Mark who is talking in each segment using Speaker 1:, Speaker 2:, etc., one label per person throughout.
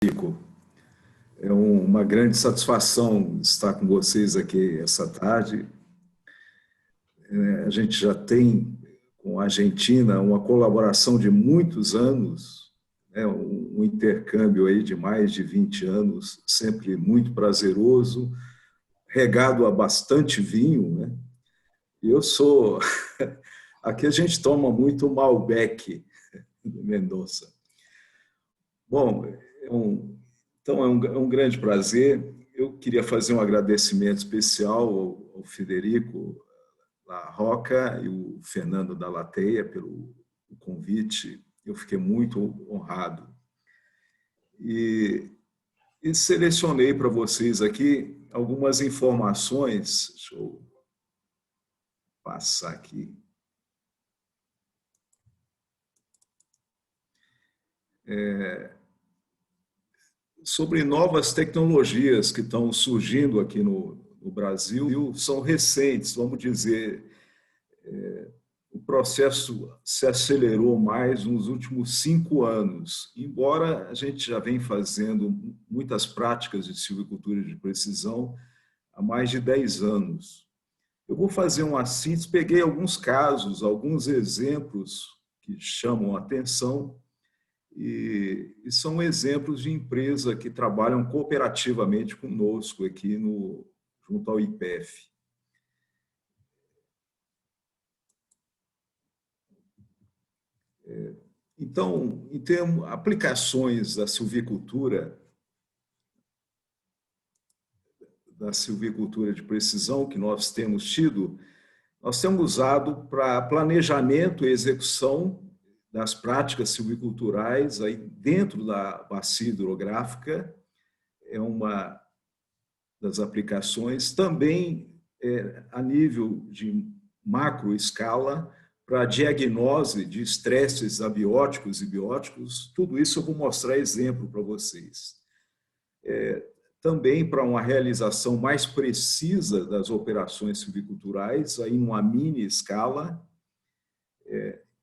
Speaker 1: Chico. É uma grande satisfação estar com vocês aqui essa tarde. A gente já tem com a Argentina uma colaboração de muitos anos, né? Um intercâmbio aí de mais de 20 anos, sempre muito prazeroso, regado a bastante vinho, né? E eu sou... Aqui a gente toma muito Malbec de Mendoza. Bom, então é um grande prazer. Eu queria fazer um agradecimento especial ao Federico La Roca e o Fernando da Lateia pelo convite. Eu fiquei muito honrado. E selecionei para vocês aqui algumas informações. Deixa eu passar aqui. Sobre novas tecnologias que estão surgindo aqui no Brasil, são recentes, vamos dizer. O processo se acelerou mais nos últimos 5 anos, embora a gente já vem fazendo muitas práticas de silvicultura de precisão há mais de 10 anos. Eu vou fazer uma síntese, peguei alguns casos, alguns exemplos que chamam a atenção, e são exemplos de empresas que trabalham cooperativamente conosco aqui junto ao IPEF. Então, em termos aplicações da silvicultura de precisão que nós temos tido, nós temos usado para planejamento e execução das práticas silviculturais aí dentro da bacia hidrográfica, é uma das aplicações, também a nível de macro escala, para diagnose de estresses abióticos e bióticos. Tudo isso eu vou mostrar exemplo para vocês. Também para uma realização mais precisa das operações silviculturais, aí numa mini escala,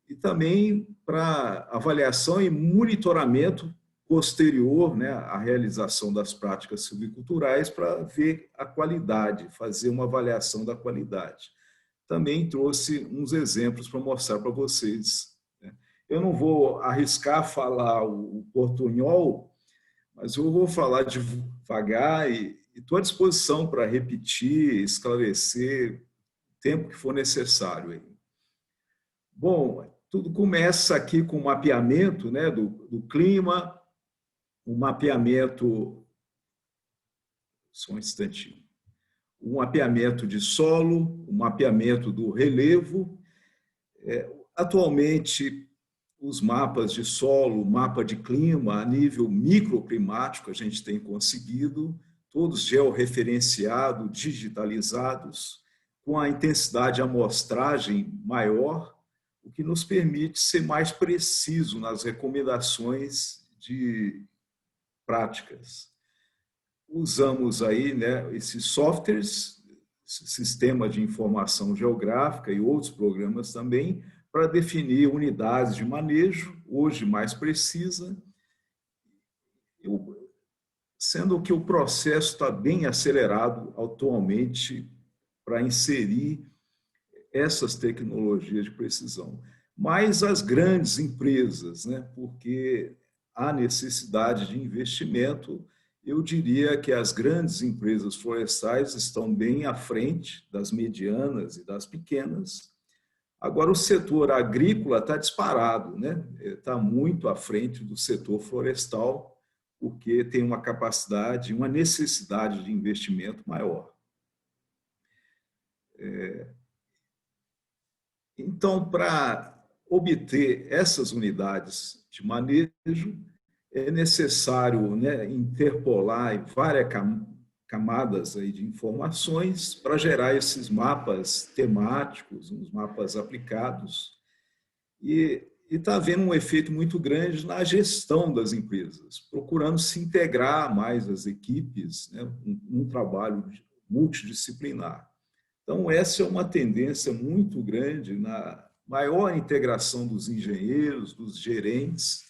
Speaker 1: e também para avaliação e monitoramento posterior, né, à realização das práticas silviculturais, para ver a qualidade, fazer uma avaliação da qualidade. Também trouxe uns exemplos para mostrar para vocês. Eu não vou arriscar falar o portunhol, mas eu vou falar devagar e estou à disposição para repetir, esclarecer o tempo que for necessário. Bom, tudo começa aqui com o mapeamento, né, do clima, o mapeamento, só um instantinho, o mapeamento de solo, o mapeamento do relevo. Atualmente, os mapas de solo, mapa de clima a nível microclimático, a gente tem conseguido, todos georreferenciados, digitalizados, com a intensidade de amostragem maior, o que nos permite ser mais preciso nas recomendações de práticas. Usamos aí, né, esses softwares, sistema de informação geográfica e outros programas também, para definir unidades de manejo, hoje mais precisa, sendo que o processo está bem acelerado atualmente para inserir essas tecnologias de precisão. Mas as grandes empresas, né, porque há necessidade de investimento, eu diria que as grandes empresas florestais estão bem à frente das medianas e das pequenas. Agora, o setor agrícola está disparado, né? Está muito à frente do setor florestal, porque tem uma capacidade, uma necessidade de investimento maior. Então, para obter essas unidades de manejo, é necessário, né, interpolar várias camadas aí de informações para gerar esses mapas temáticos, uns mapas aplicados. E está havendo um efeito muito grande na gestão das empresas, procurando se integrar mais as equipes, né, um trabalho multidisciplinar. Então, essa é uma tendência muito grande na maior integração dos engenheiros, dos gerentes,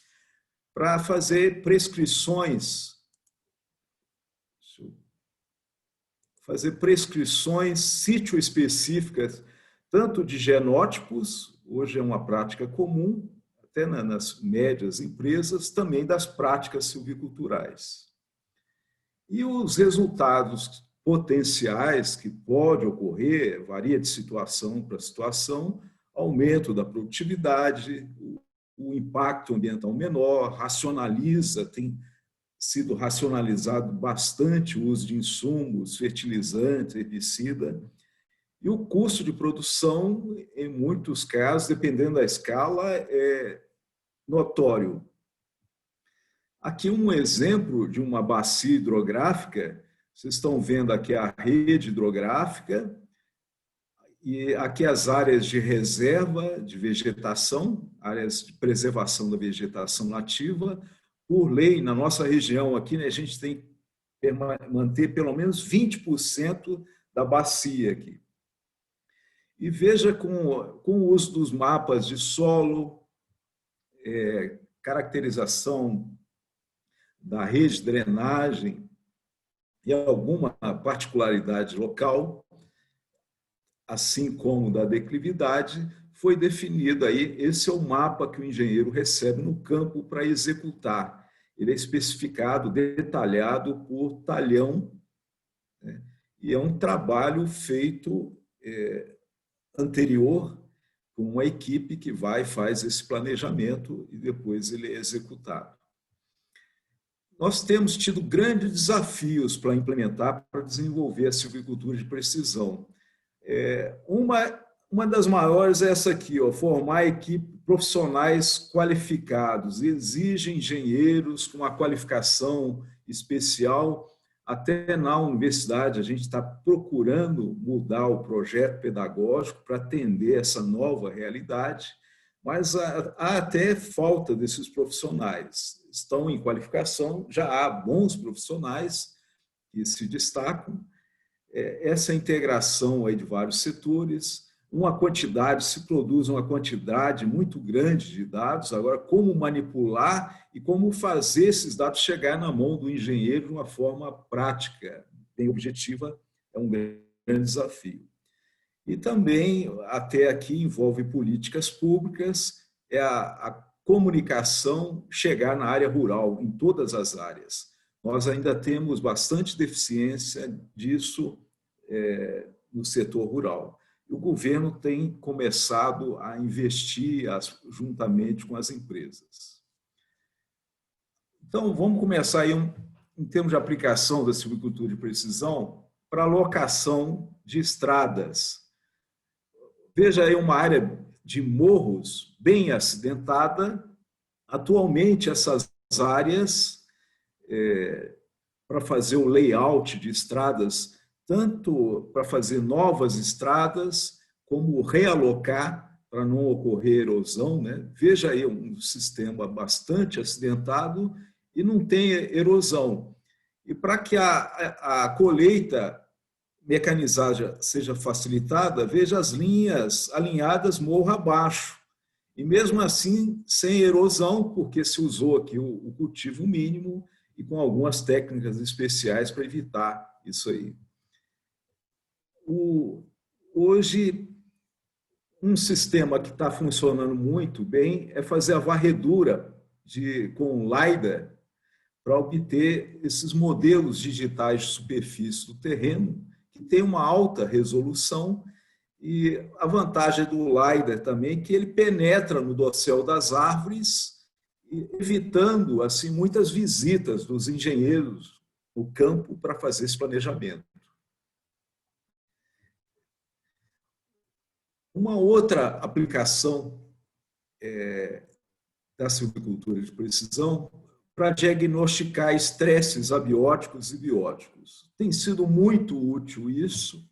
Speaker 1: para fazer prescrições sítio-específicas, tanto de genótipos, hoje é uma prática comum, até nas médias empresas, também das práticas silviculturais. E os resultados potenciais que pode ocorrer, varia de situação para situação, aumento da produtividade, o impacto ambiental menor, tem sido racionalizado bastante o uso de insumos, fertilizantes, herbicida, e o custo de produção, em muitos casos, dependendo da escala, é notório. Aqui um exemplo de uma bacia hidrográfica, vocês estão vendo aqui a rede hidrográfica, e aqui as áreas de reserva de vegetação, áreas de preservação da vegetação nativa. Por lei, na nossa região aqui, né, a gente tem que manter pelo menos 20% da bacia aqui. E veja com o uso dos mapas de solo, caracterização da rede de drenagem e alguma particularidade local, assim como da declividade, foi definido aí, esse é o mapa que o engenheiro recebe no campo para executar. Ele é especificado, detalhado por talhão, né? E é um trabalho feito anterior com uma equipe que vai e faz esse planejamento e depois ele é executado. Nós temos tido grandes desafios para implementar, para desenvolver a silvicultura de precisão. Uma das maiores é essa aqui, formar equipe profissionais qualificados, exige engenheiros com uma qualificação especial. Até na universidade a gente está procurando mudar o projeto pedagógico para atender essa nova realidade, mas há até falta desses profissionais. Estão em qualificação, já há bons profissionais que se destacam. Essa integração aí de vários setores, se produz uma quantidade muito grande de dados, agora como manipular e como fazer esses dados chegar na mão do engenheiro de uma forma prática, bem objetiva, é um grande desafio. E também, até aqui, envolve políticas públicas, a comunicação chegar na área rural, em todas as áreas. Nós ainda temos bastante deficiência disso no setor rural. O governo tem começado a investir juntamente com as empresas. Então, vamos começar aí em termos de aplicação da silvicultura de precisão para locação de estradas. Veja aí uma área de morros bem acidentada. Atualmente, essas áreas, para fazer o layout de estradas, tanto para fazer novas estradas, como realocar para não ocorrer erosão, né? Veja aí um sistema bastante acidentado e não tem erosão. E para que a colheita mecanizada seja facilitada, veja as linhas alinhadas morro abaixo. E mesmo assim, sem erosão, porque se usou aqui o cultivo mínimo e com algumas técnicas especiais para evitar isso aí. Hoje, um sistema que está funcionando muito bem é fazer a varredura com LiDAR para obter esses modelos digitais de superfície do terreno, que tem uma alta resolução, e a vantagem do LiDAR também é que ele penetra no dossel das árvores, evitando assim muitas visitas dos engenheiros no campo para fazer esse planejamento. Uma outra aplicação da silvicultura de precisão para diagnosticar estresses abióticos e bióticos. Tem sido muito útil isso.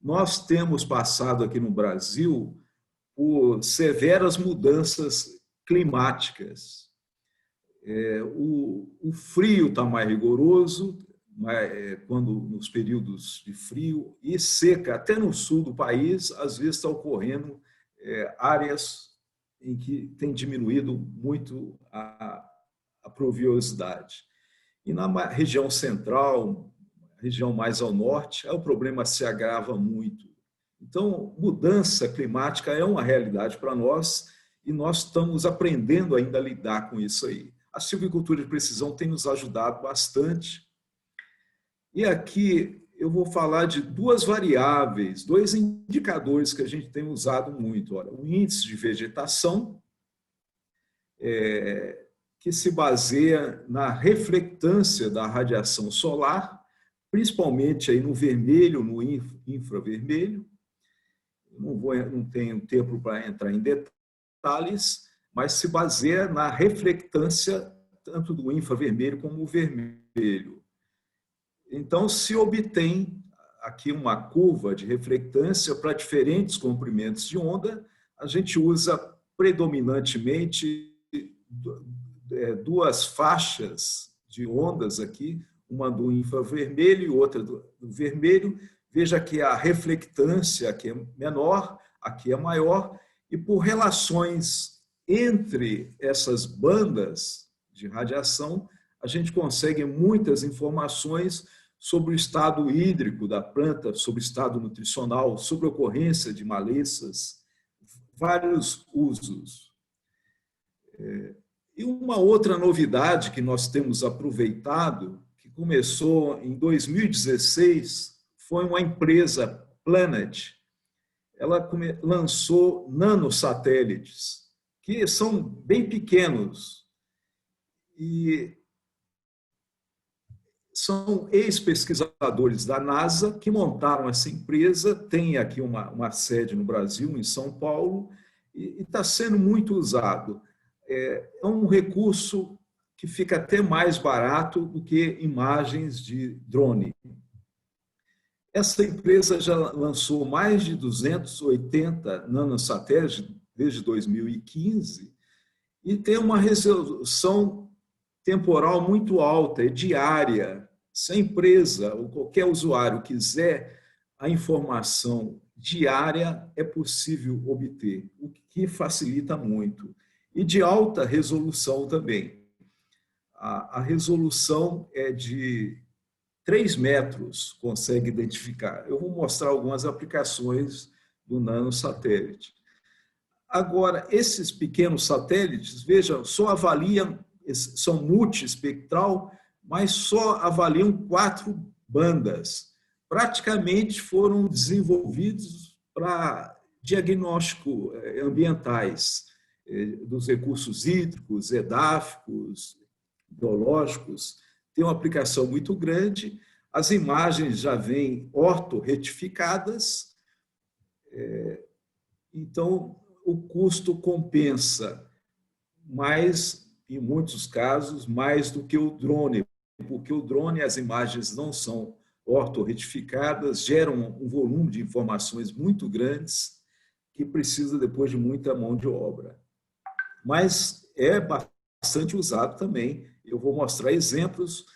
Speaker 1: Nós temos passado aqui no Brasil por severas mudanças climáticas. O frio está mais rigoroso, quando nos períodos de frio, e seca, até no sul do país, às vezes está ocorrendo áreas em que tem diminuído muito a pluviosidade. E na região central, região mais ao norte, o problema se agrava muito. Então, mudança climática é uma realidade para nós e nós estamos aprendendo ainda a lidar com isso aí. A silvicultura de precisão tem nos ajudado bastante. E aqui eu vou falar de duas variáveis, dois indicadores que a gente tem usado muito. Olha, o índice de vegetação, que se baseia na reflectância da radiação solar, principalmente aí no vermelho, no infravermelho. Não tenho tempo para entrar em detalhes, mas se baseia na reflectância tanto do infravermelho como do vermelho. Então, se obtém aqui uma curva de reflectância para diferentes comprimentos de onda, a gente usa predominantemente duas faixas de ondas aqui, uma do infravermelho e outra do vermelho. Veja que a reflectância aqui é menor, aqui é maior, e por relações entre essas bandas de radiação, a gente consegue muitas informações sobre o estado hídrico da planta, sobre o estado nutricional, sobre a ocorrência de malezas, vários usos. E uma outra novidade que nós temos aproveitado, que começou em 2016, foi uma empresa, Planet. Ela lançou nanosatélites, que são bem pequenos. E são ex-pesquisadores da NASA que montaram essa empresa, tem aqui uma sede no Brasil, em São Paulo, e está sendo muito usado. É um recurso que fica até mais barato do que imagens de drone. Essa empresa já lançou mais de 280 nanosatélites desde 2015 e tem uma resolução temporal muito alta, é diária. Se a empresa ou qualquer usuário quiser a informação diária, é possível obter, o que facilita muito. E de alta resolução também. A resolução é de 3 metros, consegue identificar. Eu vou mostrar algumas aplicações do nanosatélite. Agora, esses pequenos satélites, vejam, só avaliam, são multiespectral, mas só avaliam 4 bandas. Praticamente foram desenvolvidos para diagnóstico ambientais, dos recursos hídricos, edáficos, biológicos. Tem uma aplicação muito grande. As imagens já vêm ortorretificadas, então o custo compensa mais, em muitos casos, mais do que o drone, porque o drone, as imagens não são ortorretificadas, geram um volume de informações muito grandes que precisa depois de muita mão de obra. Mas é bastante usado também. Eu vou mostrar exemplos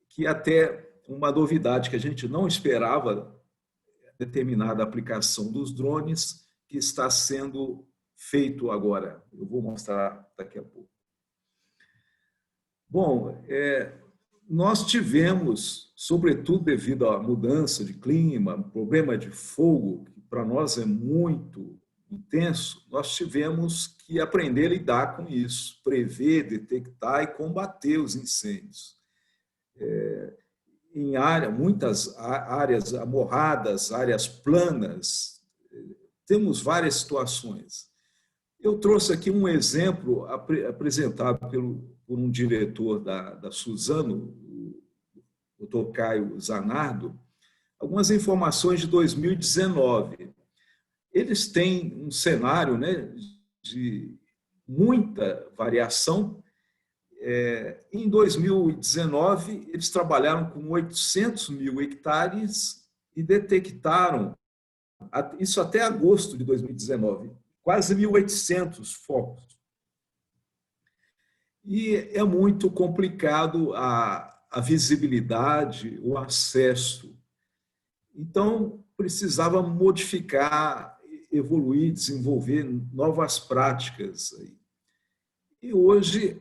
Speaker 1: que até uma novidade que a gente não esperava, determinada aplicação dos drones, que está sendo feito agora. Eu vou mostrar daqui a pouco. Bom, nós tivemos, sobretudo devido à mudança de clima, problema de fogo, que para nós é muito intenso, nós tivemos que aprender a lidar com isso, prever, detectar e combater os incêndios. Em muitas áreas amorradas, áreas planas, temos várias situações. Eu trouxe aqui um exemplo apresentado por um diretor da Suzano, o Dr. Caio Zanardo, algumas informações de 2019. Eles têm um cenário, né, de muita variação. Em 2019, eles trabalharam com 800 mil hectares e detectaram, isso até agosto de 2019, quase 1.800 focos. E é muito complicado a visibilidade, o acesso. Então, precisava modificar, evoluir, desenvolver novas práticas. E hoje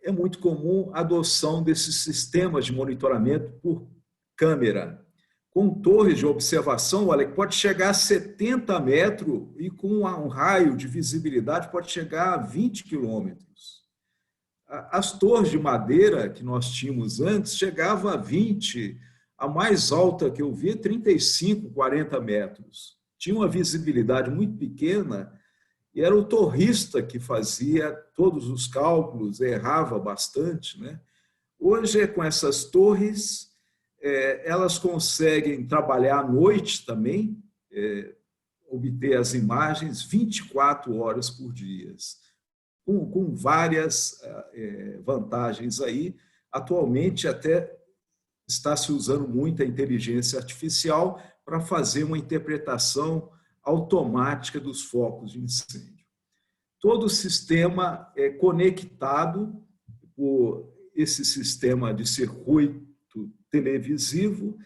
Speaker 1: é muito comum a adoção desses sistemas de monitoramento por câmera, com torres de observação, olha, que pode chegar a 70 metros e com um raio de visibilidade pode chegar a 20 quilômetros. As torres de madeira que nós tínhamos antes chegavam a 20, a mais alta que eu vi é 35, 40 metros. Tinha uma visibilidade muito pequena e era o torrista que fazia todos os cálculos, errava bastante, né? Hoje, com essas torres, elas conseguem trabalhar à noite também, obter as imagens 24 horas por dia, com várias vantagens aí. Atualmente, até está se usando muito a inteligência artificial para fazer uma interpretação automática dos focos de incêndio. Todo o sistema é conectado por esse sistema de circuito televisivo,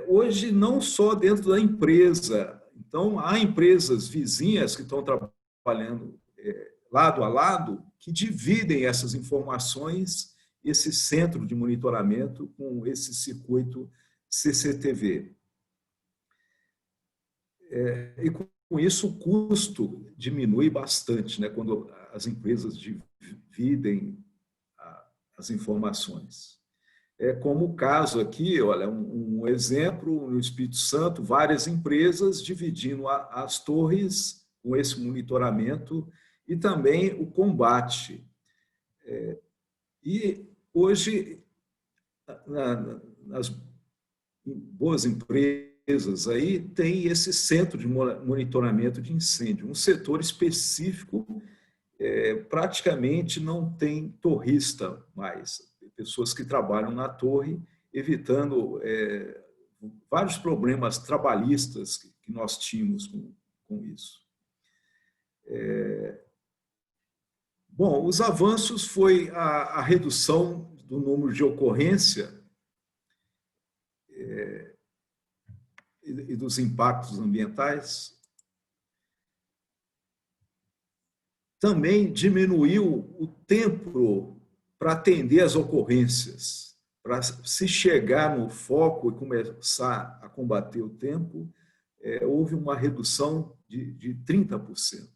Speaker 1: hoje não só dentro da empresa. Então, há empresas vizinhas que estão trabalhando lado a lado, que dividem essas informações, esse centro de monitoramento com esse circuito CCTV. E com isso o custo diminui bastante, né, quando as empresas dividem as informações. Como o caso aqui, olha, um exemplo, no Espírito Santo, várias empresas dividindo as torres com esse monitoramento e também o combate. E hoje, nas boas empresas aí, tem esse centro de monitoramento de incêndio, um setor específico, praticamente não tem torrista mais, pessoas que trabalham na torre, evitando vários problemas trabalhistas que nós tínhamos com isso. Bom, os avanços foi a redução do número de ocorrência e dos impactos ambientais. Também diminuiu o tempo para atender as ocorrências, para se chegar no foco e começar a combater o tempo, houve uma redução de 30%.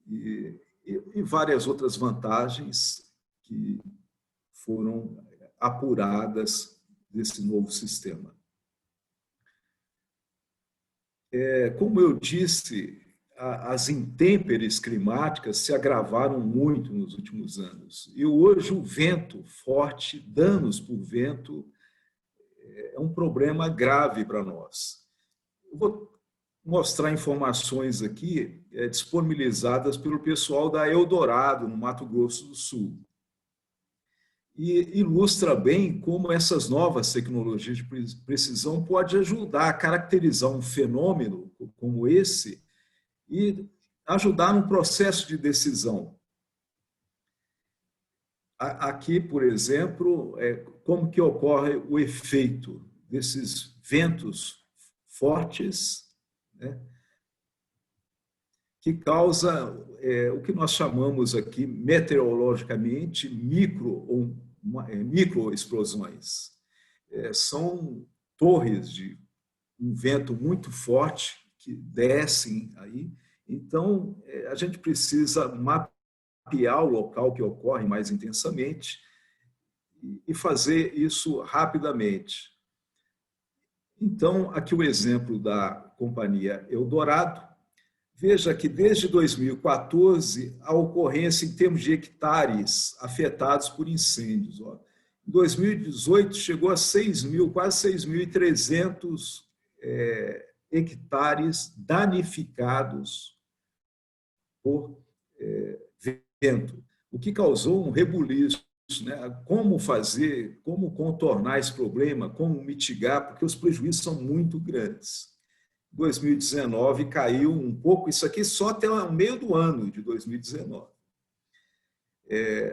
Speaker 1: E várias outras vantagens que foram apuradas desse novo sistema. Como eu disse, as intempéries climáticas se agravaram muito nos últimos anos. E hoje o vento forte, danos por vento, é um problema grave para nós. Eu vou mostrar informações aqui disponibilizadas pelo pessoal da Eldorado, no Mato Grosso do Sul. E ilustra bem como essas novas tecnologias de precisão podem ajudar a caracterizar um fenômeno como esse e ajudar no processo de decisão. Aqui, por exemplo, como que ocorre o efeito desses ventos fortes, né, que causa o que nós chamamos aqui meteorologicamente microexplosões. São torres de um vento muito forte que descem aí. Então, a gente precisa mapear o local que ocorre mais intensamente e fazer isso rapidamente. Então, aqui o exemplo da companhia Eldorado. Veja que desde 2014, a ocorrência em termos de hectares afetados por incêndios. Em 2018, chegou a 6.000, quase 6.300 hectares danificados por vento, o que causou um rebuliço, né? Como fazer, como contornar esse problema, como mitigar, porque os prejuízos são muito grandes. 2019 caiu um pouco, isso aqui só até o meio do ano de 2019.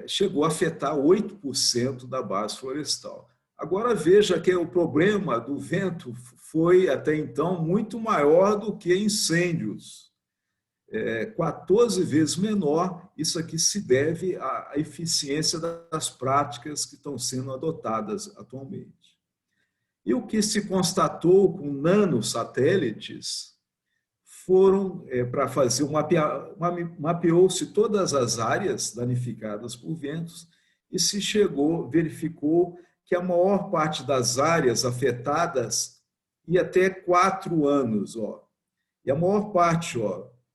Speaker 1: Chegou a afetar 8% da base florestal. Agora veja que o problema do vento foi até então muito maior do que incêndios. 14 vezes menor. Isso aqui se deve à eficiência das práticas que estão sendo adotadas atualmente. E o que se constatou com nanosatélites foram, para fazer mapeou-se todas as áreas danificadas por ventos e se verificou que a maior parte das áreas afetadas ia até 4 anos. E a maior parte,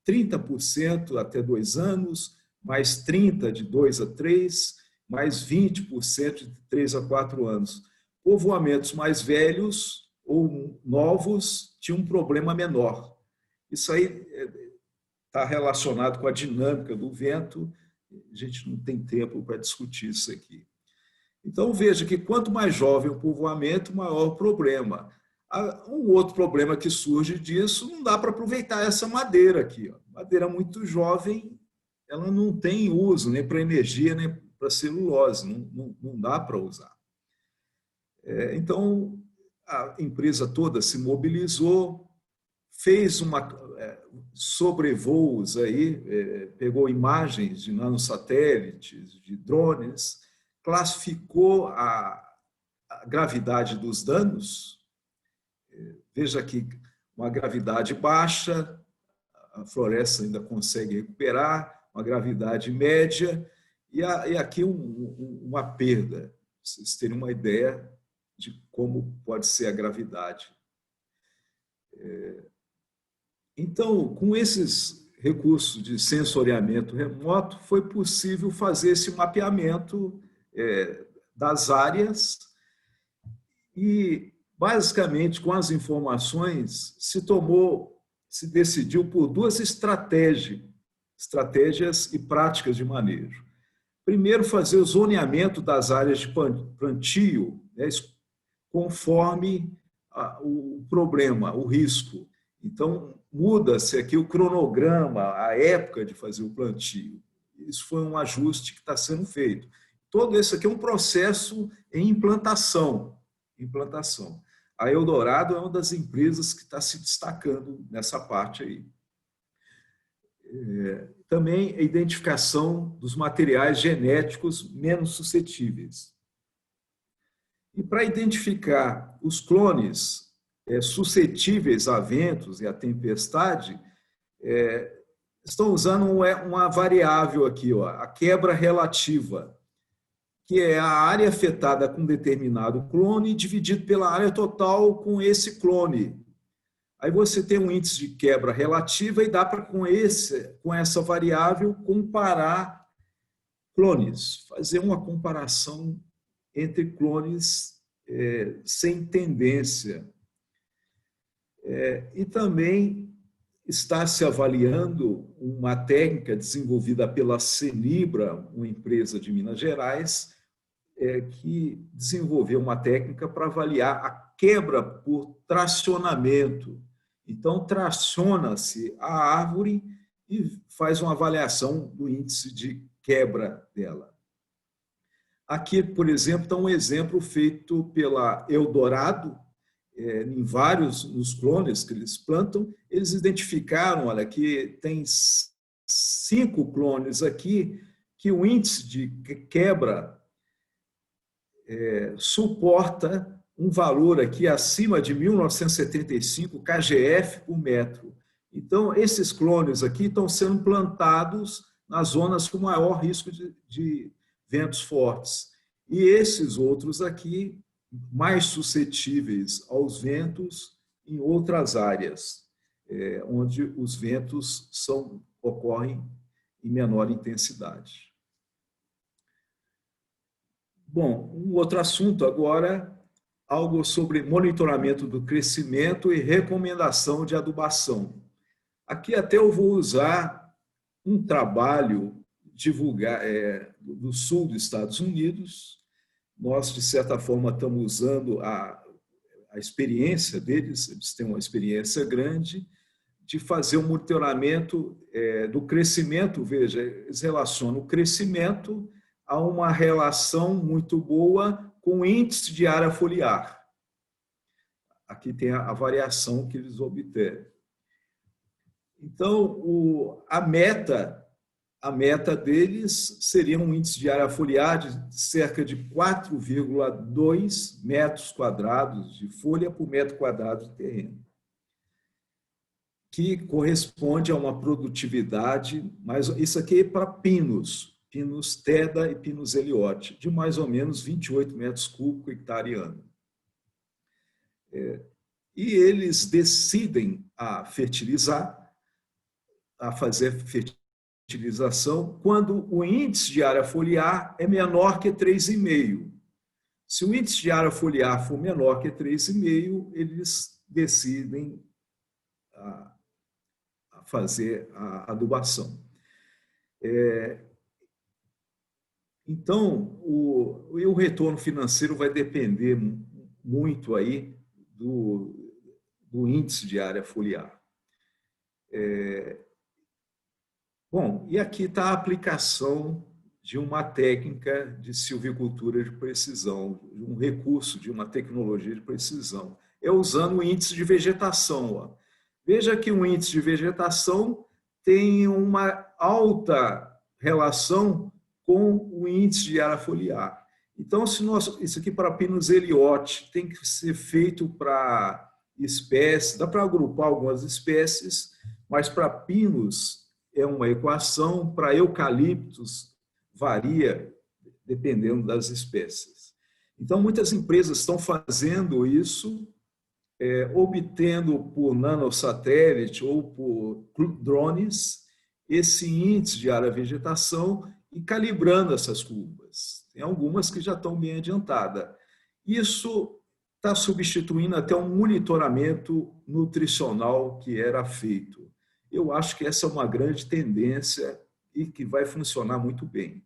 Speaker 1: 30% até 2 anos, mais 30% de 2 a 3, mais 20% de 3 a 4 anos. Povoamentos mais velhos ou novos tinham um problema menor. Isso aí está relacionado com a dinâmica do vento, a gente não tem tempo para discutir isso aqui. Então, veja que quanto mais jovem o povoamento, maior o problema. Um outro problema que surge disso, não dá para aproveitar essa madeira aqui. Madeira muito jovem, ela não tem uso nem para energia, nem para celulose, não dá para usar. Então, a empresa toda se mobilizou, fez sobrevoos aí, pegou imagens de nanosatélites, de drones, classificou a gravidade dos danos. Veja aqui, uma gravidade baixa, a floresta ainda consegue recuperar, uma gravidade média, e aqui uma perda, para vocês terem uma ideia de como pode ser a gravidade. Então, com esses recursos de sensoriamento remoto, foi possível fazer esse mapeamento das áreas e, basicamente, com as informações, se decidiu por 2 estratégias e práticas de manejo. Primeiro, fazer o zoneamento das áreas de plantio, conforme o problema, o risco. Então, muda-se aqui o cronograma, a época de fazer o plantio. Isso foi um ajuste que está sendo feito. Todo isso aqui é um processo em implantação. A Eldorado é uma das empresas que está se destacando nessa parte aí. Também a identificação dos materiais genéticos menos suscetíveis. E para identificar os clones suscetíveis a ventos e a tempestade, estão usando uma variável aqui, a quebra relativa, que é a área afetada com determinado clone dividido pela área total com esse clone. Aí você tem um índice de quebra relativa e dá para, com essa variável, comparar clones, fazer uma comparação entre clones sem tendência. E também está se avaliando uma técnica desenvolvida pela Cenibra, uma empresa de Minas Gerais, que desenvolveu uma técnica para avaliar a quebra por tracionamento. Então, traciona-se a árvore e faz uma avaliação do índice de quebra dela. Aqui, por exemplo, está um exemplo feito pela Eldorado, em vários nos clones que eles plantam, eles identificaram, olha, que tem 5 clones aqui que o índice de quebra suporta um valor aqui acima de 1975 kgf por metro. Então, esses clones aqui estão sendo plantados nas zonas com maior risco de ventos fortes. E esses outros aqui, mais suscetíveis aos ventos em outras áreas, onde os ventos ocorrem em menor intensidade. Bom, um outro assunto agora, algo sobre monitoramento do crescimento e recomendação de adubação. Aqui até eu vou usar um trabalho do sul dos Estados Unidos. Nós, de certa forma, estamos usando a experiência deles, eles têm uma experiência grande, de fazer um monitoramento do crescimento. Veja, eles relacionam o crescimento a uma relação muito boa com o índice de área foliar. Aqui tem a variação que eles obtêm. Então, a meta deles seria um índice de área foliar de cerca de 4,2 metros quadrados de folha por metro quadrado de terreno, que corresponde a uma produtividade, mas isso aqui é para pinos Teda e Pinus eliote, de mais ou menos 28 metros cúbicos hectare ano. E eles decidem a fertilizar, a fazer fertilização, quando o índice de área foliar é menor que 3,5. Se o índice de área foliar for menor que 3,5, eles decidem a fazer a adubação. Então, o retorno financeiro vai depender muito aí do índice de área foliar. Bom, e aqui está a aplicação de uma técnica de silvicultura de precisão, de um recurso de uma tecnologia de precisão. É usando o índice de vegetação. Ó. Veja que o índice de vegetação tem uma alta relação com o índice de área foliar. Então, isso aqui para Pinus eliote tem que ser feito para espécies, dá para agrupar algumas espécies, mas para pinos é uma equação, para eucaliptos varia dependendo das espécies. Então, muitas empresas estão fazendo isso, obtendo por nanosatélite ou por drones esse índice de área vegetação e calibrando essas curvas. Tem algumas que já estão bem adiantadas. Isso está substituindo até um monitoramento nutricional que era feito. Eu acho que essa é uma grande tendência e que vai funcionar muito bem.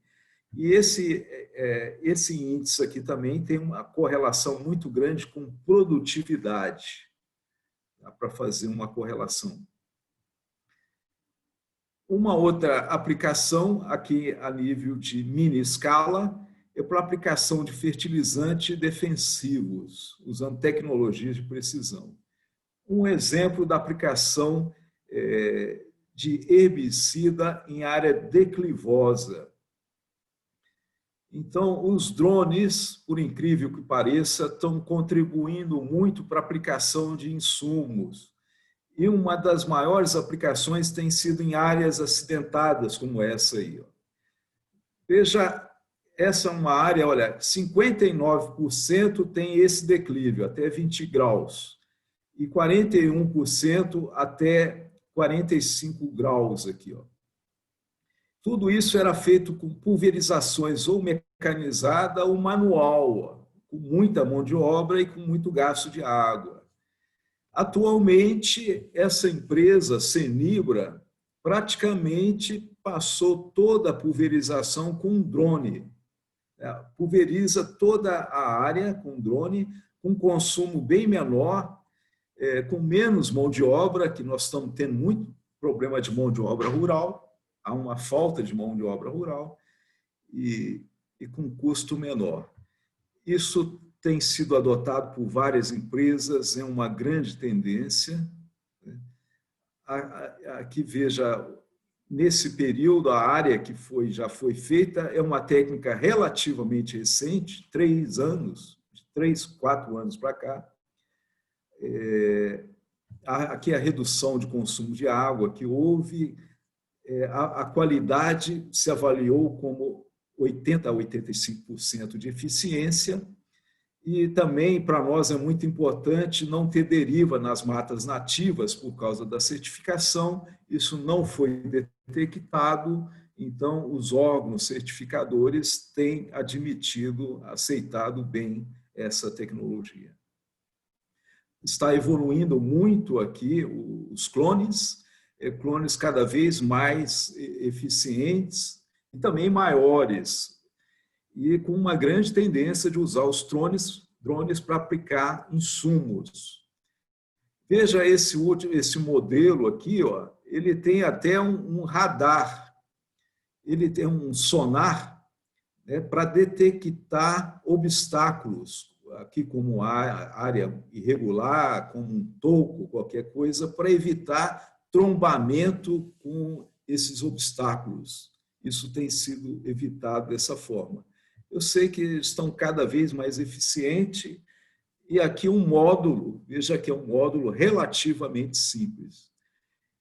Speaker 1: E esse índice aqui também tem uma correlação muito grande com produtividade. Dá para fazer uma correlação. Uma outra aplicação, aqui a nível de mini escala, é para a aplicação de fertilizantes defensivos, usando tecnologias de precisão. Um exemplo da aplicação de herbicida em área declivosa. Então, os drones, por incrível que pareça, estão contribuindo muito para a aplicação de insumos. E uma das maiores aplicações tem sido em áreas acidentadas, como essa aí. Ó. Veja, essa é uma área, olha, 59% tem esse declive, até 20 graus, e 41% até 45 graus aqui. Ó. Tudo isso era feito com pulverizações ou mecanizada ou manual, ó, com muita mão de obra e com muito gasto de água. Atualmente, essa empresa, Senibra, praticamente passou toda a pulverização com um drone. Pulveriza toda a área com drone, com consumo bem menor, com menos mão de obra, que nós estamos tendo muito problema de mão de obra rural, há uma falta de mão de obra rural, e com custo menor. Isso tem sido adotado por várias empresas, é uma grande tendência. Aqui veja, nesse período, a área que já foi feita é uma técnica relativamente recente, 3 anos, de 3, 4 anos para cá. Aqui a redução de consumo de água que houve, a qualidade se avaliou como 80% a 85% de eficiência, e também para nós é muito importante não ter deriva nas matas nativas por causa da certificação, isso não foi detectado, então os órgãos certificadores têm admitido, aceitado bem essa tecnologia. Está evoluindo muito aqui os clones cada vez mais eficientes e também maiores, e com uma grande tendência de usar os drones para aplicar insumos. Veja esse modelo aqui, ó, ele tem até um radar, ele tem um sonar, né, para detectar obstáculos, aqui como área irregular, como um toco, qualquer coisa, para evitar trombamento com esses obstáculos. Isso tem sido evitado dessa forma. Eu sei que estão cada vez mais eficientes, e aqui um módulo, veja que é um módulo relativamente simples.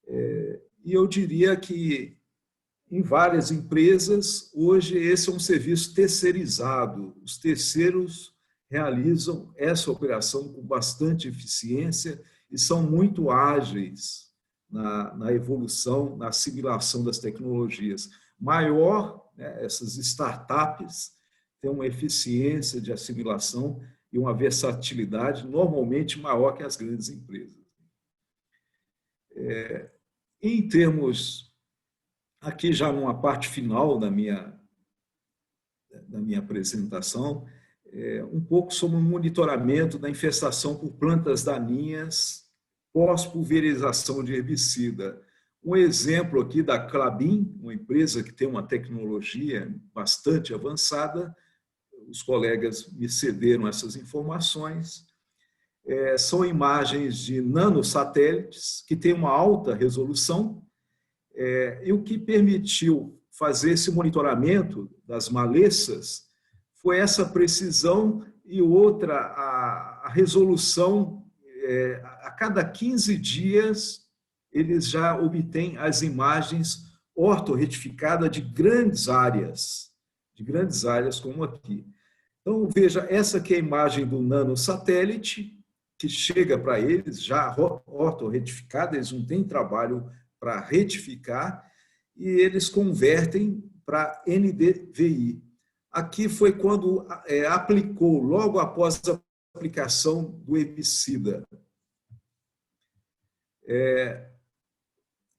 Speaker 1: E eu diria que em várias empresas, hoje esse é um serviço terceirizado. Os terceiros realizam essa operação com bastante eficiência e são muito ágeis na evolução, na assimilação das tecnologias. Maior, né, essas startups têm uma eficiência de assimilação e uma versatilidade normalmente maior que as grandes empresas. Em termos, aqui já numa parte final da minha apresentação, um pouco sobre o monitoramento da infestação por plantas daninhas pós-pulverização de herbicida. Um exemplo aqui da Klabin, uma empresa que tem uma tecnologia bastante avançada, os colegas me cederam essas informações. São imagens de nanosatélites que têm uma alta resolução, e o que permitiu fazer esse monitoramento das malezas foi essa precisão e outra, a resolução. A cada 15 dias, eles já obtêm as imagens ortorretificadas de grandes áreas como aqui. Então, veja, essa aqui é a imagem do nanosatélite, que chega para eles já ortorretificada, eles não têm trabalho para retificar, e eles convertem para NDVI. Aqui foi quando aplicou, logo após a aplicação do herbicida.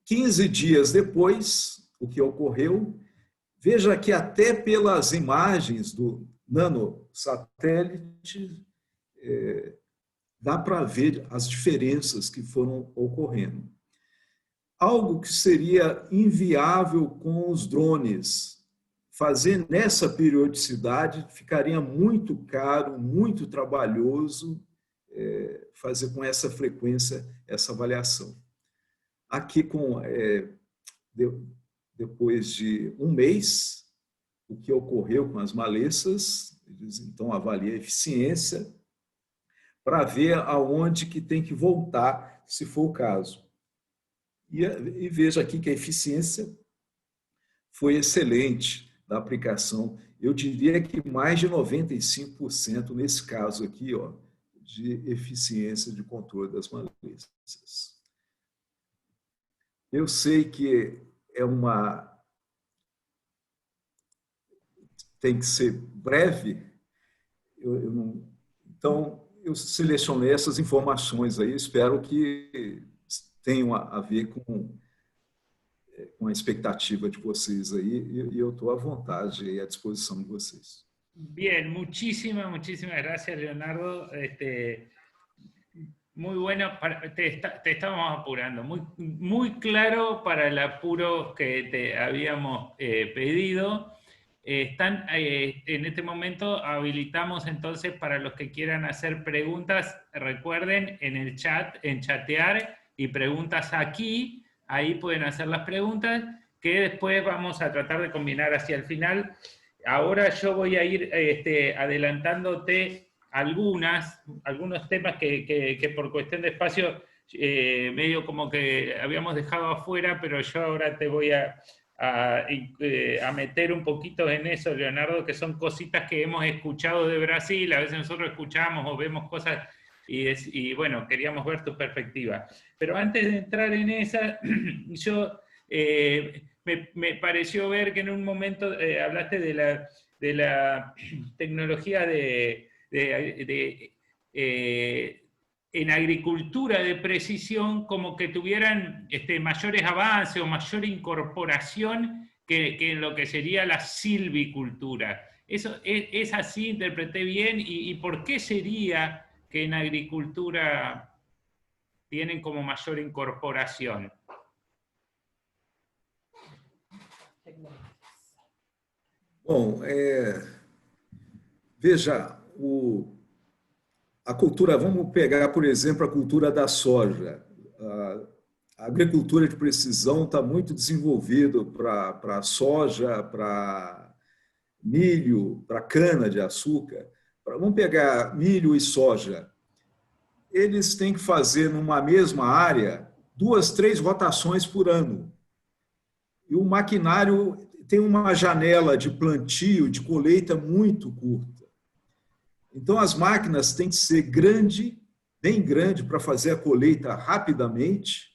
Speaker 1: 15 dias depois, o que ocorreu, veja que até pelas imagens do nanosatélite, dá para ver as diferenças que foram ocorrendo. Algo que seria inviável com os drones. Fazer nessa periodicidade ficaria muito caro, muito trabalhoso, fazer com essa frequência essa avaliação. Aqui, depois de um mês, o que ocorreu com as malezas, eles então avaliam a eficiência para ver aonde que tem que voltar, se for o caso. E veja aqui que a eficiência foi excelente da aplicação. Eu diria que mais de 95% nesse caso aqui, ó, de eficiência de controle das malezas. Eu sei que tem que ser breve, então eu selecionei essas informações aí, espero que tenham a ver com a expectativa de vocês aí, e eu estou à vontade e à disposição de vocês.
Speaker 2: Bien, muchísimas gracias, Leonardo. Muy bueno, te estábamos apurando, muy claro para el apuro que te habíamos pedido. En este momento habilitamos entonces para los que quieran hacer preguntas, recuerden en el chat, en chatear y preguntas aquí, ahí pueden hacer las preguntas que después vamos a tratar de combinar hacia el final. Ahora yo voy a ir adelantándote algunos temas que por cuestión de espacio medio como que habíamos dejado afuera, pero yo ahora te voy a meter un poquito en eso, Leonardo, que son cositas que hemos escuchado de Brasil. A veces nosotros escuchamos o vemos cosas y bueno, queríamos ver tu perspectiva. Pero antes de entrar en esa, yo me pareció ver que en un momento hablaste de la tecnología en agricultura de precisión, como que tuvieran mayores avances o mayor incorporación que en lo que sería la silvicultura. ¿Eso es así? ¿Interpreté bien? ¿Y por qué sería que en agricultura tienen como mayor incorporación?
Speaker 1: Bom, veja, a cultura, vamos pegar, por exemplo, a cultura da soja. a agricultura de precisão está muito desenvolvida para soja, para milho, para cana-de-açúcar. Vamos pegar milho e soja. Eles têm que fazer numa mesma área 2, 3 rotações por ano. E o maquinário tem uma janela de plantio, de colheita muito curta. Então, as máquinas têm que ser bem grande, para fazer a colheita rapidamente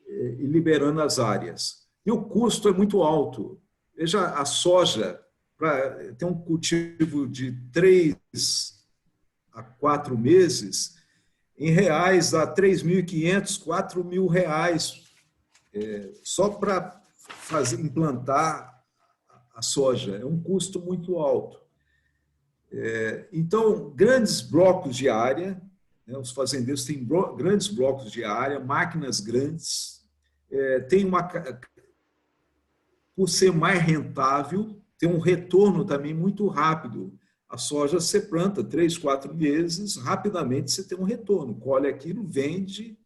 Speaker 1: e liberando as áreas. E o custo é muito alto. Veja, a soja, para ter um cultivo de 3 a 4 meses, em reais dá R$3.500, R$4.000, só para implantar a soja. É um custo muito alto. Então, grandes blocos de área, né, os fazendeiros têm grandes blocos de área, máquinas grandes, por ser mais rentável, tem um retorno também muito rápido. A soja você planta 3, 4 meses, rapidamente você tem um retorno, colhe aquilo, vende.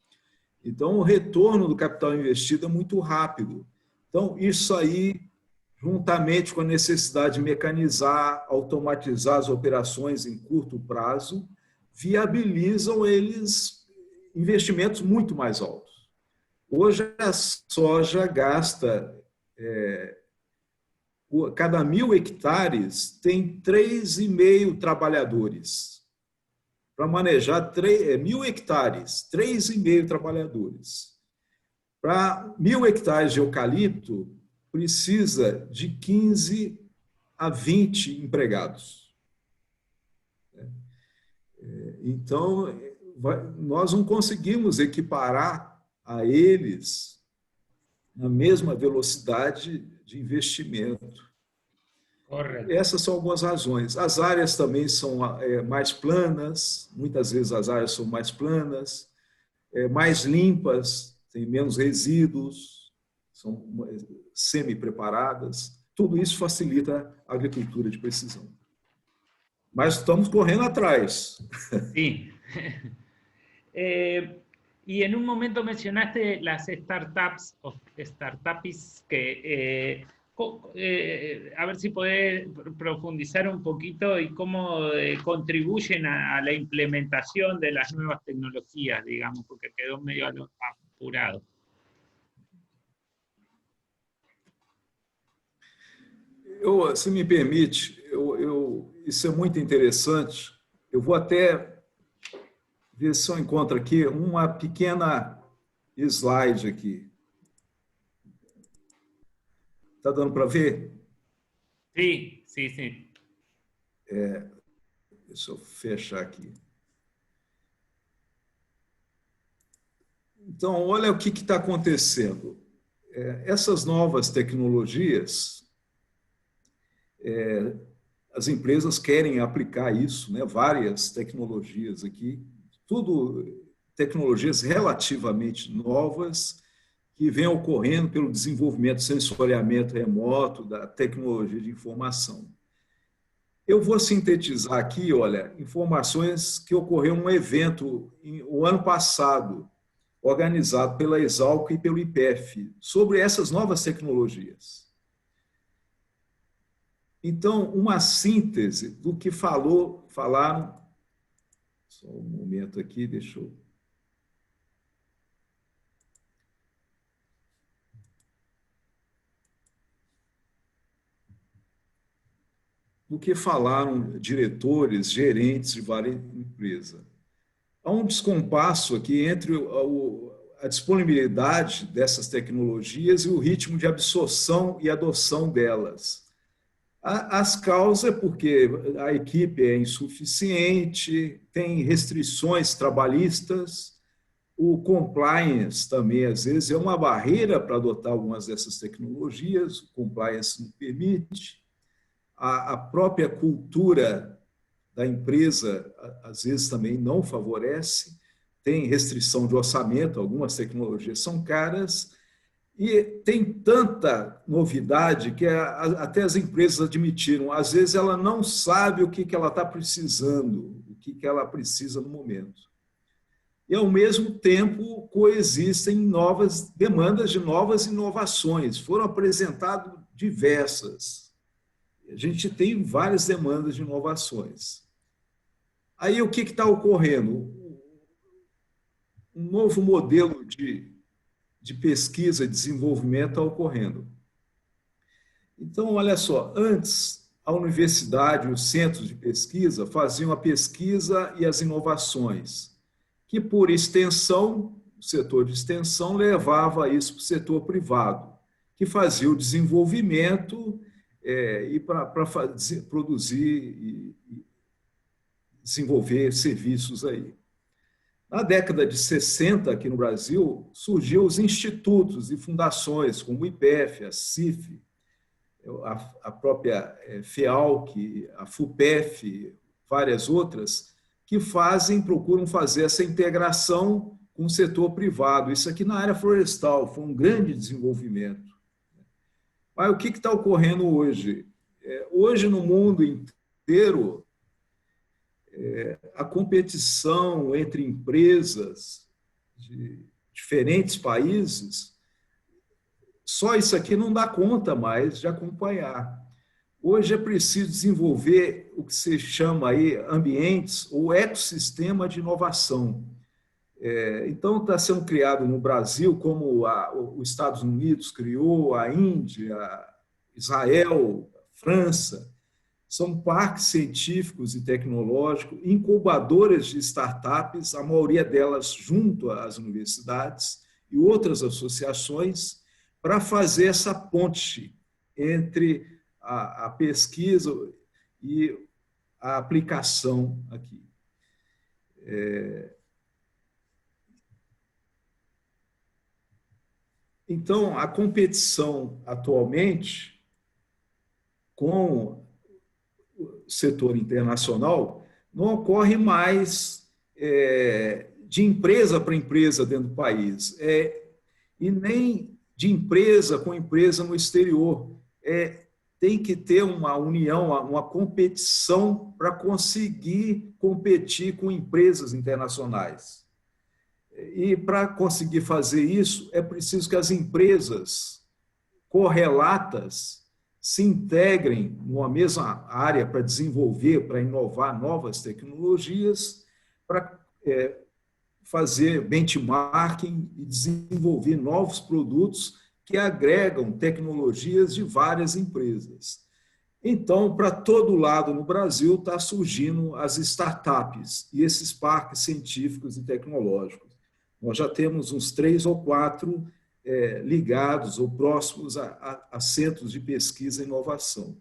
Speaker 1: Então, o retorno do capital investido é muito rápido. Então, isso aí, juntamente com a necessidade de mecanizar, automatizar as operações em curto prazo, viabilizam eles investimentos muito mais altos. Hoje, a soja gasta, cada 1.000 hectares, tem 3,5 trabalhadores. Para manejar 1.000 hectares, 3,5 trabalhadores. Para 1.000 hectares de eucalipto, precisa de 15 a 20 empregados. Então, nós não conseguimos equiparar a eles na mesma velocidade de investimento.
Speaker 2: Correto.
Speaker 1: Essas são algumas razões. As áreas também são mais planas, muitas vezes as áreas são mais planas, mais limpas, têm menos resíduos, são semi-preparadas. Tudo isso facilita a agricultura de precisão. Mas estamos correndo atrás.
Speaker 2: Sí. Y en un momento mencionaste las startups o startups que, a ver si podés profundizar un poquito y cómo contribuyen a la implementación de las nuevas tecnologías, digamos, porque quedó medio apurado.
Speaker 1: Se me permite, isso é muito interessante. Eu vou até ver se eu encontro aqui uma pequena slide aqui. Está dando para ver?
Speaker 2: Sim, sim, sim.
Speaker 1: Deixa eu fechar aqui. Então, olha o que está acontecendo. Essas novas tecnologias, as empresas querem aplicar isso, né? Várias tecnologias aqui, tudo tecnologias relativamente novas que vêm ocorrendo pelo desenvolvimento do sensoriamento remoto, da tecnologia de informação. Eu vou sintetizar aqui, olha, informações que ocorreu num evento o ano passado, organizado pela Exalco e pelo IPEF, sobre essas novas tecnologias. Então, uma síntese do que falaram. Só um momento aqui, deixa eu. Do que falaram diretores, gerentes de várias empresas. Há um descompasso aqui entre a disponibilidade dessas tecnologias e o ritmo de absorção e adoção delas. As causas é porque a equipe é insuficiente, tem restrições trabalhistas, o compliance também, às vezes, é uma barreira para adotar algumas dessas tecnologias, o compliance não permite. A própria cultura da empresa, às vezes, também não favorece, tem restrição de orçamento, algumas tecnologias são caras, e tem tanta novidade que até as empresas admitiram, às vezes ela não sabe o que ela está precisando, o que ela precisa no momento. e, ao mesmo tempo, coexistem novas demandas de novas inovações. Foram apresentadas diversas. A gente tem várias demandas de inovações. Aí, o que está ocorrendo? Um novo modelo de pesquisa e desenvolvimento está ocorrendo. Então, olha só, antes, a universidade, os centros de pesquisa faziam a pesquisa e as inovações, que, por extensão, o setor de extensão levava isso para o setor privado, que fazia o desenvolvimento e para produzir e desenvolver serviços aí. Na década de 60, aqui no Brasil, surgiu os institutos e fundações, como o IPEF, a CIF, a própria FEALC, a FUPEF, várias outras, que procuram fazer essa integração com o setor privado. Isso aqui na área florestal foi um grande desenvolvimento. Mas o que está ocorrendo hoje? Hoje, no mundo inteiro, a competição entre empresas de diferentes países, só isso aqui não dá conta mais de acompanhar. Hoje é preciso desenvolver o que se chama aí ambientes ou ecossistema de inovação. Então, está sendo criado no Brasil, como os Estados Unidos criou, a Índia, Israel, França, são parques científicos e tecnológicos, incubadoras de startups, a maioria delas junto às universidades e outras associações, para fazer essa ponte entre a pesquisa e a aplicação aqui. Então, a competição atualmente com o setor internacional não ocorre mais de empresa para empresa dentro do país, e nem de empresa com empresa no exterior. Tem que ter uma união, uma competição para conseguir competir com empresas internacionais. E para conseguir fazer isso, é preciso que as empresas correlatas se integrem numa mesma área para desenvolver, para inovar novas tecnologias, para fazer benchmarking e desenvolver novos produtos que agregam tecnologias de várias empresas. Então, para todo lado no Brasil, está surgindo as startups e esses parques científicos e tecnológicos. Nós já temos uns 3 ou 4 ligados ou próximos a centros de pesquisa e inovação.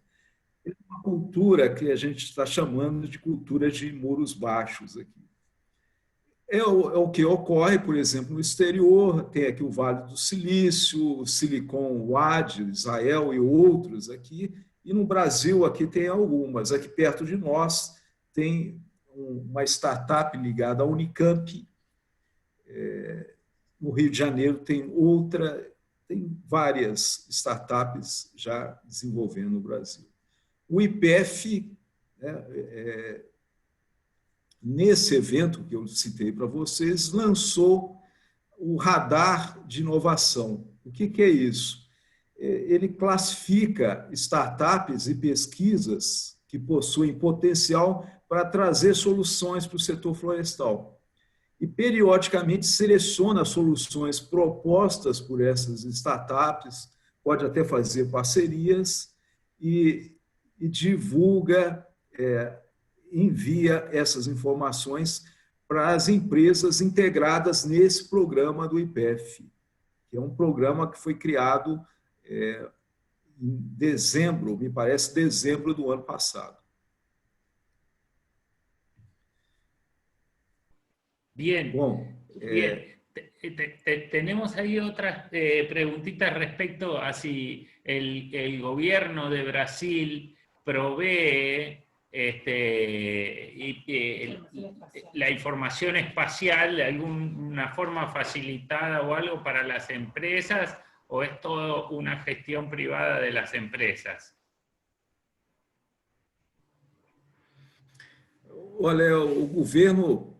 Speaker 1: É uma cultura que a gente está chamando de cultura de muros baixos aqui. É o que ocorre, por exemplo, no exterior, tem aqui o Vale do Silício, o Silicon Valley, Israel e outros aqui, e no Brasil aqui tem algumas. Aqui perto de nós tem uma startup ligada à Unicamp, no Rio de Janeiro tem outra, tem várias startups já desenvolvendo no Brasil. O IPEF, nesse evento que eu citei para vocês, lançou o radar de inovação. O que é isso? Ele classifica startups e pesquisas que possuem potencial para trazer soluções para o setor florestal. E, periodicamente, seleciona soluções propostas por essas startups, pode até fazer parcerias e divulga, envia essas informações para as empresas integradas nesse programa do IPEF, que é um programa que foi criado em dezembro, me parece, dezembro do ano passado.
Speaker 2: Bien. Bom, bien. Tenemos ahí otras preguntitas respecto a si el gobierno de Brasil provee la información espacial de alguna forma facilitada o algo para las empresas, o es todo una gestión privada de las empresas.
Speaker 1: Olha, o governo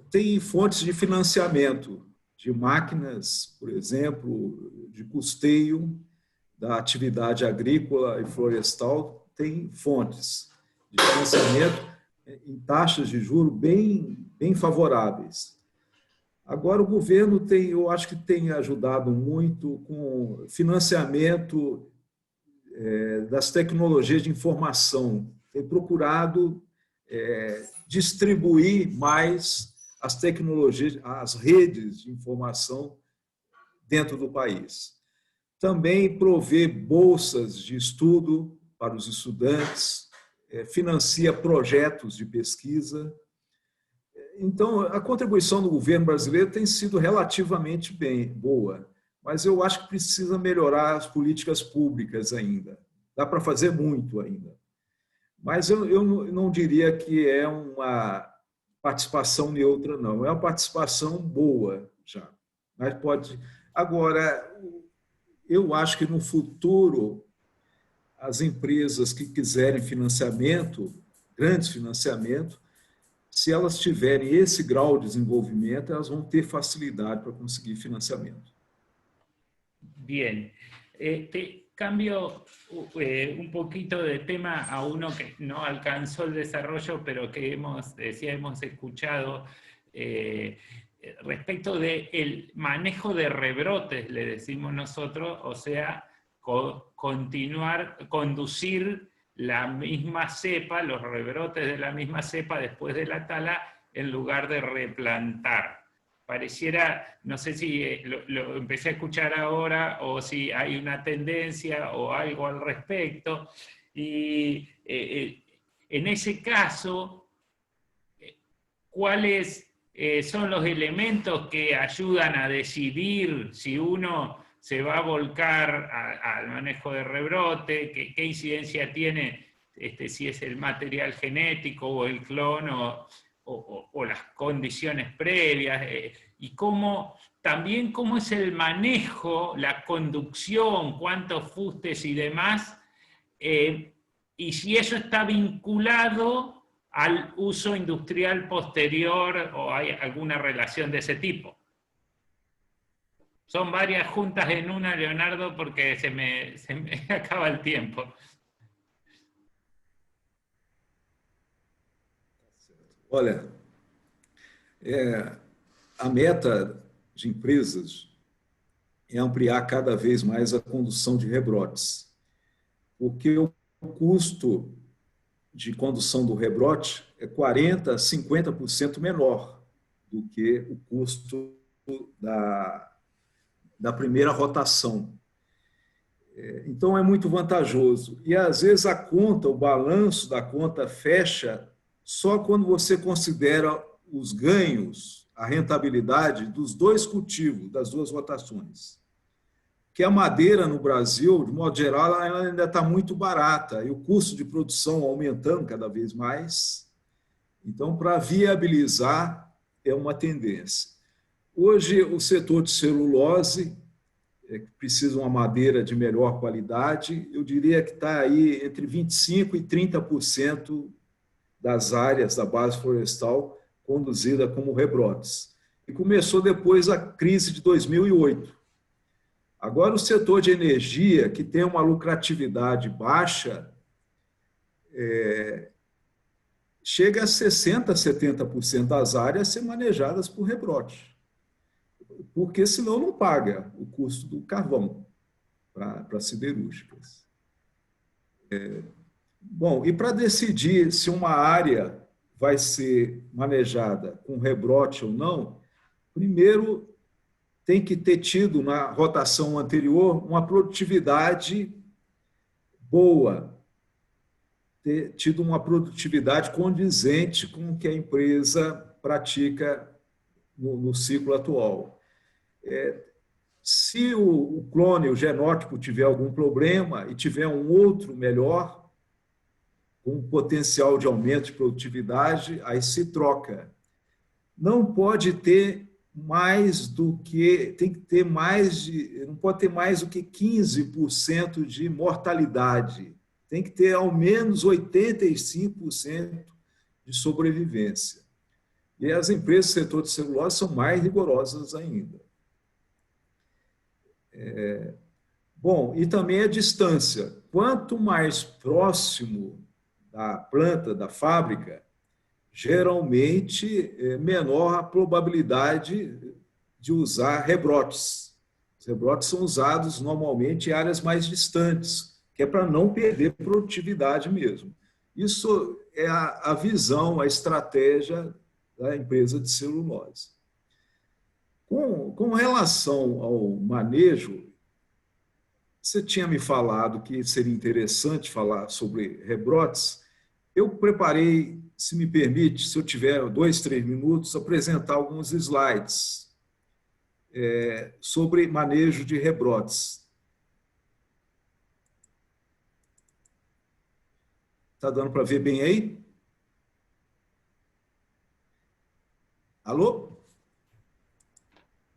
Speaker 1: Tem fontes de financiamento de máquinas, por exemplo, de custeio da atividade agrícola e florestal, tem fontes de financiamento em taxas de juros bem favoráveis. Agora, o governo eu acho que tem ajudado muito com financiamento das tecnologias de informação, tem procurado distribuir mais as tecnologias, as redes de informação dentro do país. Também prover bolsas de estudo para os estudantes, financia projetos de pesquisa. Então, a contribuição do governo brasileiro tem sido relativamente boa, mas eu acho que precisa melhorar as políticas públicas ainda. Dá para fazer muito ainda. Mas eu não diria que é uma participação neutra, não. É uma participação boa já. Mas pode. Agora, eu acho que no futuro as empresas que quiserem financiamento, grandes financiamentos, se elas tiverem esse grau de desenvolvimento, elas vão ter facilidade para conseguir financiamento.
Speaker 2: Bien. Cambio un poquito de tema a uno que no alcanzó el desarrollo, pero que hemos escuchado respecto del manejo de rebrotes, le decimos nosotros, o sea, conducir la misma cepa, los rebrotes de la misma cepa después de la tala, en lugar de replantar. Pareciera, no sé si lo empecé a escuchar ahora o si hay una tendencia o algo al respecto. Y en ese caso, ¿cuáles son los elementos que ayudan a decidir si uno se va a volcar al manejo de rebrote? ¿Qué incidencia tiene si es el material genético o el clon o las condiciones previas? Y también cómo es el manejo, la conducción, cuántos fustes y demás, y si eso está vinculado al uso industrial posterior o hay alguna relación de ese tipo. Son varias juntas en una, Leonardo, porque se me acaba el tiempo.
Speaker 1: Olha, a meta de empresas é ampliar cada vez mais a condução de rebrotes, porque o custo de condução do rebrote é 40% a 50% menor do que o custo da primeira rotação. Então, é muito vantajoso. E, às vezes, o balanço da conta fecha só quando você considera os ganhos, a rentabilidade dos dois cultivos, das duas rotações. Que a madeira no Brasil, de modo geral, ela ainda está muito barata e o custo de produção aumentando cada vez mais. Então, para viabilizar, é uma tendência. Hoje, o setor de celulose, que precisa de uma madeira de melhor qualidade, eu diria que está aí entre 25% e 30% das áreas da base florestal conduzida como rebrotes. E começou depois a crise de 2008. Agora, o setor de energia, que tem uma lucratividade baixa, chega a 60% a 70% das áreas ser manejadas por rebrote, porque senão não paga o custo do carvão para siderúrgicas. Bom, e para decidir se uma área vai ser manejada com rebrote ou não, primeiro tem que ter tido na rotação anterior uma produtividade boa, ter tido uma produtividade condizente com o que a empresa pratica no ciclo atual. Se o clone, o genótipo, tiver algum problema e tiver um outro melhor, com potencial de aumento de produtividade, aí se troca. Não pode ter mais do que, não pode ter mais do que 15% de mortalidade. Tem que ter ao menos 85% de sobrevivência. E as empresas do setor de celulose são mais rigorosas ainda. Bom, e também a distância. Quanto mais próximo da planta, da fábrica, geralmente menor a probabilidade de usar rebrotes. Os rebrotes são usados normalmente em áreas mais distantes, que é para não perder produtividade mesmo. Isso é a visão, a estratégia da empresa de celulose. Com relação ao manejo, você tinha me falado que seria interessante falar sobre rebrotes. Eu preparei, se me permite, se eu tiver 2, 3 minutos, apresentar alguns slides sobre manejo de rebrotes. Está dando para ver bem aí? Alô?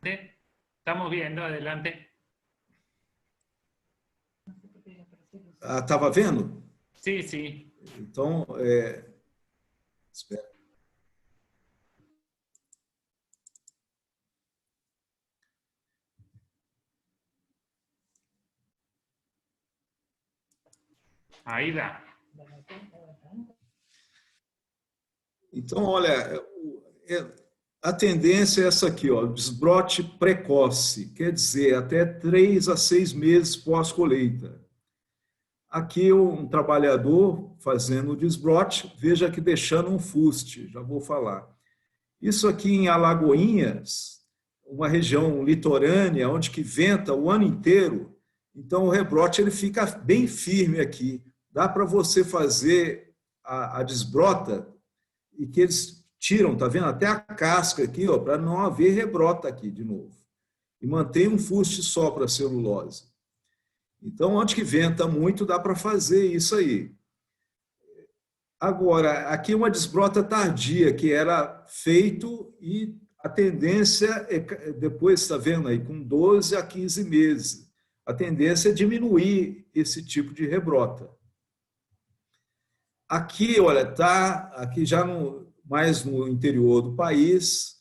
Speaker 2: Estamos vendo, adelante.
Speaker 1: Estava vendo?
Speaker 2: Sim, sim.
Speaker 1: Então, espera.
Speaker 2: Aí dá.
Speaker 1: Então, olha, a tendência é essa aqui, ó, desbrote precoce, quer dizer, até 3 a 6 meses pós-colheita. Aqui um trabalhador fazendo o desbrote, veja aqui deixando um fuste, já vou falar. Isso aqui em Alagoinhas, uma região litorânea, onde que venta o ano inteiro, então o rebrote ele fica bem firme aqui. Dá para você fazer a desbrota e que eles tiram, tá vendo? Até a casca aqui, ó, para não haver rebrota aqui de novo. E mantém um fuste só para a celulose. Então, onde que venta muito, dá para fazer isso aí. Agora, aqui uma desbrota tardia, que era feito e a tendência é, depois, está vendo aí, com 12 a 15 meses, a tendência é diminuir esse tipo de rebrota. Aqui, olha, está aqui já mais no interior do país,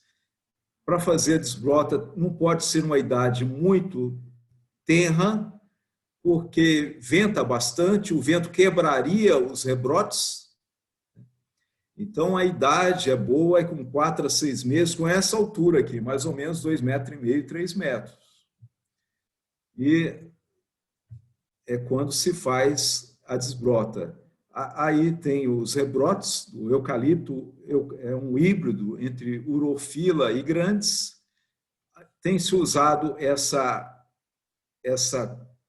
Speaker 1: para fazer a desbrota não pode ser uma idade muito tenra, porque venta bastante, o vento quebraria os rebrotes. Então, a idade é boa, é com 4 a 6 meses, com essa altura aqui, mais ou menos 2,5 metros, 3 metros. E é quando se faz a desbrota. Aí tem os rebrotes, o eucalipto é um híbrido entre urofila e grandes. Tem se usado essa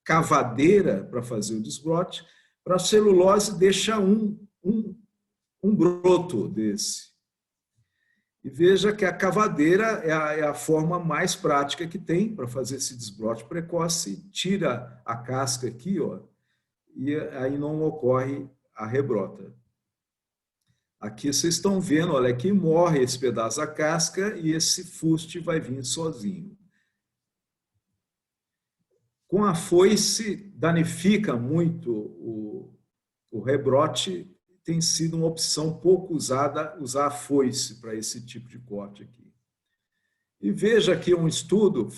Speaker 1: cavadeira para fazer o desbrote. Para a celulose, deixa um broto desse. E veja que a cavadeira é a forma mais prática que tem para fazer esse desbrote precoce. Tira a casca aqui, ó, e aí não ocorre a rebrota. Aqui vocês estão vendo, olha, aqui morre esse pedaço da casca e esse fuste vai vir sozinho. Com a foice, danifica muito o rebrote, tem sido uma opção pouco usada, usar a foice para esse tipo de corte aqui. E veja aqui um estudo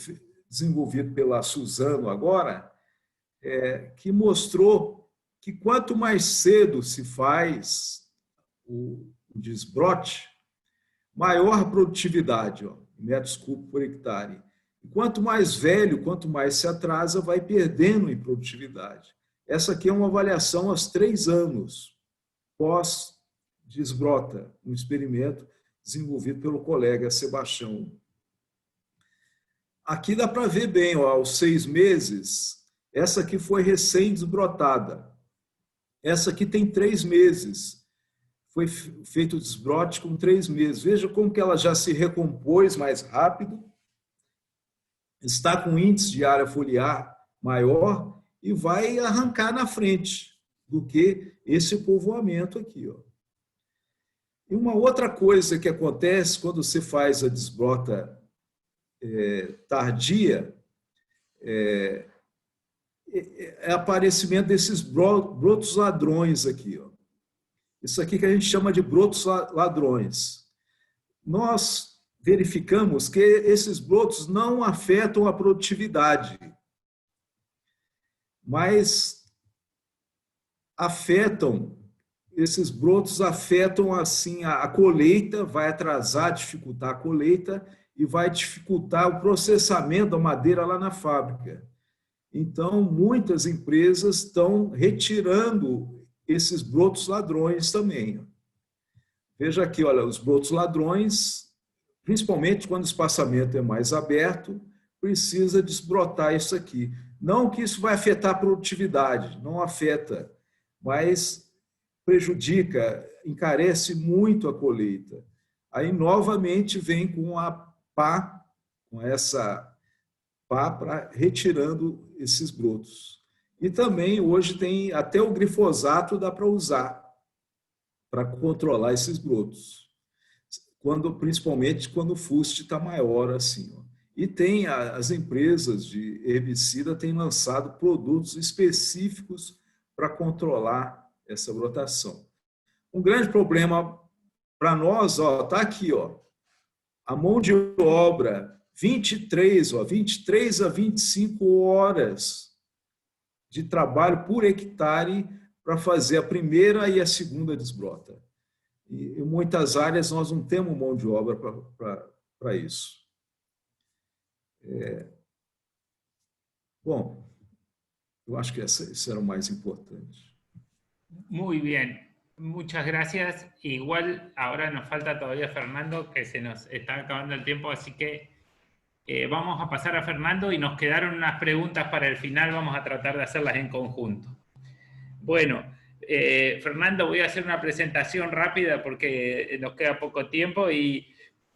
Speaker 1: desenvolvido pela Suzano agora, que mostrou que quanto mais cedo se faz o desbrote, maior a produtividade, ó, em metros cúbicos por hectare. E quanto mais velho, quanto mais se atrasa, vai perdendo em produtividade. Essa aqui é uma avaliação aos 3 anos pós-desbrota, um experimento desenvolvido pelo colega Sebastião. Aqui dá para ver bem, ó, aos 6 meses, essa aqui foi recém-desbrotada. Essa aqui tem 3 meses. Foi feito o desbrote com 3 meses. Veja como que ela já se recompôs mais rápido, está com índice de área foliar maior e vai arrancar na frente do que esse povoamento aqui, ó. E uma outra coisa que acontece quando você faz a desbrota tardia é aparecimento desses brotos ladrões aqui, ó. Isso aqui que a gente chama de brotos ladrões. nós verificamos que esses brotos não afetam a produtividade, mas esses brotos afetam assim a colheita, vai atrasar, dificultar a colheita e vai dificultar o processamento da madeira lá na fábrica. Então, muitas empresas estão retirando esses brotos ladrões também. Veja aqui, olha, os brotos ladrões, principalmente quando o espaçamento é mais aberto, precisa desbrotar isso aqui. Não que isso vai afetar a produtividade, não afeta, mas prejudica, encarece muito a colheita. Aí, novamente, vem com a pá, com essa pá, para retirando esses brotos. E também, hoje, tem até o glifosato dá para usar para controlar esses brotos, principalmente quando o fuste está maior assim. Ó. E tem as empresas de herbicida têm lançado produtos específicos para controlar essa brotação. Um grande problema para nós, está aqui, ó, a mão de obra, 23 a 25 horas de trabalho por hectare para fazer a primeira e a segunda desbrota. E em muitas áreas nós não temos mão de obra para isso. Bom, yo acho que eso era lo más importante.
Speaker 2: Muy bien, muchas gracias. Igual ahora nos falta todavía Fernando, que se nos está acabando el tiempo, así que vamos a pasar a Fernando y nos quedaron unas preguntas para el final, vamos a tratar de hacerlas en conjunto. Bueno, Fernando, voy a hacer una presentación rápida porque nos queda poco tiempo y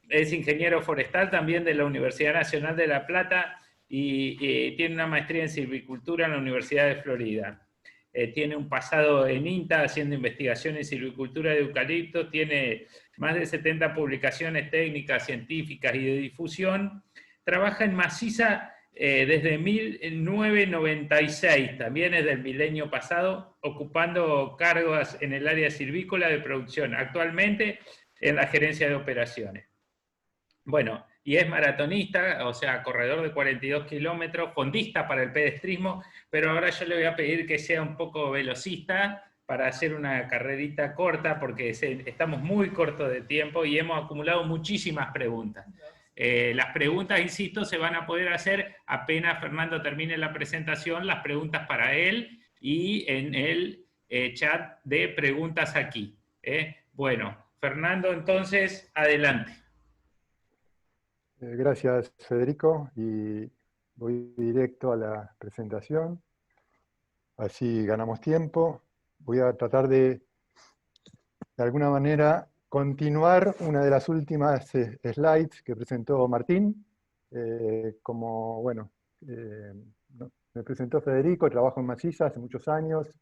Speaker 2: es ingeniero forestal también de la Universidad Nacional de La Plata y tiene una maestría en silvicultura en la Universidad de Florida. Tiene un pasado en INTA haciendo investigación en silvicultura de eucalipto, tiene más de 70 publicaciones técnicas, científicas y de difusión. Trabaja en maciza desde 1996, también es del milenio pasado, ocupando cargos en el área silvícola de producción, actualmente en la gerencia de operaciones. Bueno, y es maratonista, o sea, corredor de 42 kilómetros, fondista para el pedestrismo, pero ahora yo le voy a pedir que sea un poco velocista para hacer una carrerita corta, porque estamos muy cortos de tiempo y hemos acumulado muchísimas preguntas. Las preguntas, insisto, se van a poder hacer apenas Fernando termine la presentación, las preguntas para él y en el chat de preguntas aquí. Bueno, Fernando, entonces, adelante.
Speaker 3: Gracias, Federico, y voy directo a la presentación, así ganamos tiempo. Voy a tratar de alguna manera, continuar una de las últimas slides que presentó Martín. Como, bueno, me presentó Federico, trabajo en maciza hace muchos años,